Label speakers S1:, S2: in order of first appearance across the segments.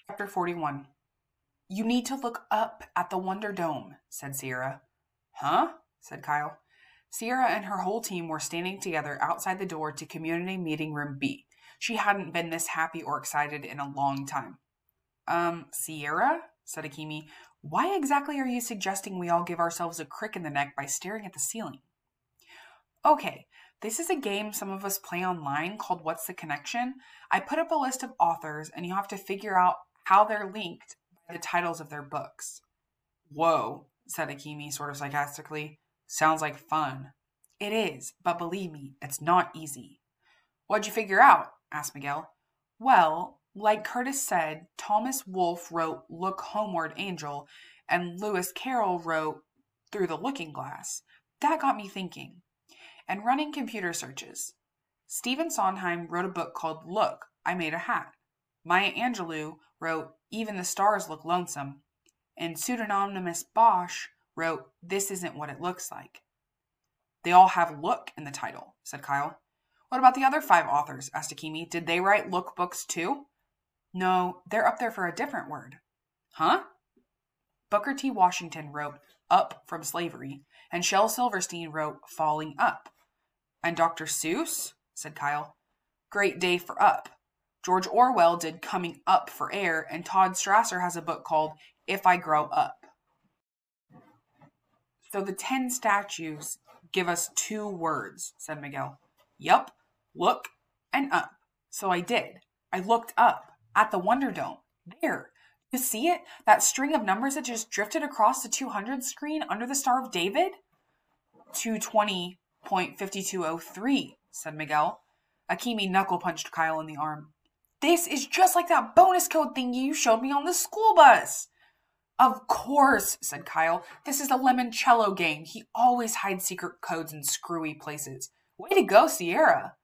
S1: Chapter 41. You need to look up at the Wonder Dome, said Sierra. Huh? Said Kyle. Sierra and her whole team were standing together outside the door to Community Meeting Room B. She hadn't been this happy or excited in a long time. Sierra? Said Akimi. Why exactly are you suggesting we all give ourselves a crick in the neck by staring at the ceiling? Okay, this is a game some of us play online called What's the Connection? I put up a list of authors and you have to figure out how they're linked by the titles of their books. Whoa, said Akimi sort of sarcastically. Sounds like fun. It is, but believe me, it's not easy. What'd you figure out? Asked Miguel. Well, like Curtis said, Thomas Wolfe wrote Look Homeward, Angel, and Lewis Carroll wrote Through the Looking Glass. That got me thinking. And running computer searches. Stephen Sondheim wrote a book called Look, I Made a Hat. Maya Angelou wrote Even the Stars Look Lonesome. And pseudonymous Bosch wrote This Isn't What It Looks Like. They all have look in the title, said Kyle. What about the other 5 authors? Asked Akimi. Did they write look books too? No, they're up there for a different word. Huh? Booker T. Washington wrote Up from Slavery, and Shel Silverstein wrote Falling Up. And Dr. Seuss? Said Kyle. Great day for Up. George Orwell did Coming Up for Air, and Todd Strasser has a book called If I Grow Up. So the 10 statues give us 2 words, said Miguel. Yup, look and up. So I did. I looked up at the Wonder Dome. There. You see it? That string of numbers that just drifted across the 200 screen under the Star of David? 220.5203, said Miguel. Akimi knuckle-punched Kyle in the arm. This is just like that bonus code thingy you showed me on the school bus. Of course, said Kyle. This is a Lemoncello game. He always hides secret codes in screwy places. Way to go, Sierra.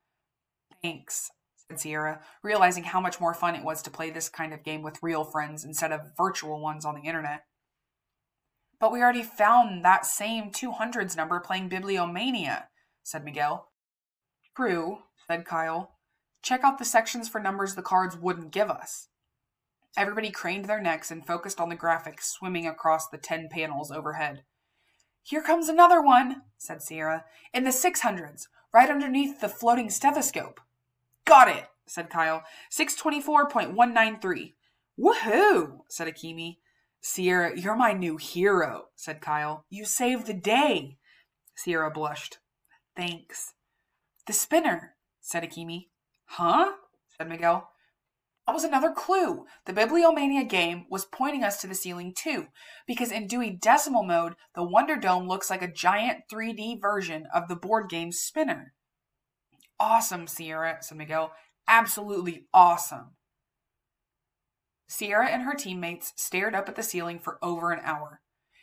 S1: Thanks, said Sierra, realizing how much more fun it was to play this kind of game with real friends instead of virtual ones on the internet. But we already found that same 200s number playing Bibliomania, said Miguel. True, said Kyle. Check out the sections for numbers the cards wouldn't give us. Everybody craned their necks and focused on the graphics swimming across the 10 panels overhead. Here comes another one, said Sierra, in the 600s, right underneath the floating stethoscope. Got it, said Kyle. 624.193. Woohoo, said Akimi. Sierra, you're my new hero, said Kyle. You saved the day. Sierra blushed. Thanks. The spinner, said Akimi. Huh? Said Miguel. That was another clue. The Bibliomania game was pointing us to the ceiling too, because in Dewey Decimal Mode, the Wonder Dome looks like a giant 3D version of the board game Spinner. Awesome, Sierra, said Miguel. Absolutely awesome. Sierra and her teammates stared up at the ceiling for over an hour.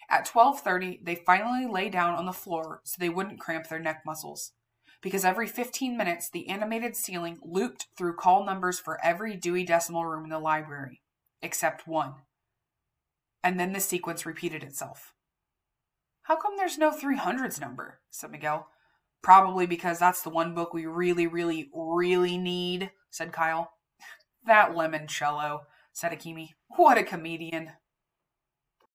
S1: At 12:30, they finally lay down on the floor so they wouldn't cramp their neck muscles. Because every 15 minutes, the animated ceiling looped through call numbers for every Dewey Decimal room in the library, except one. And then the sequence repeated itself. How come there's no 300s number? Said Miguel. Probably because that's the one book we really, really, really need, said Kyle. That Lemoncello, said Akimi. What a comedian.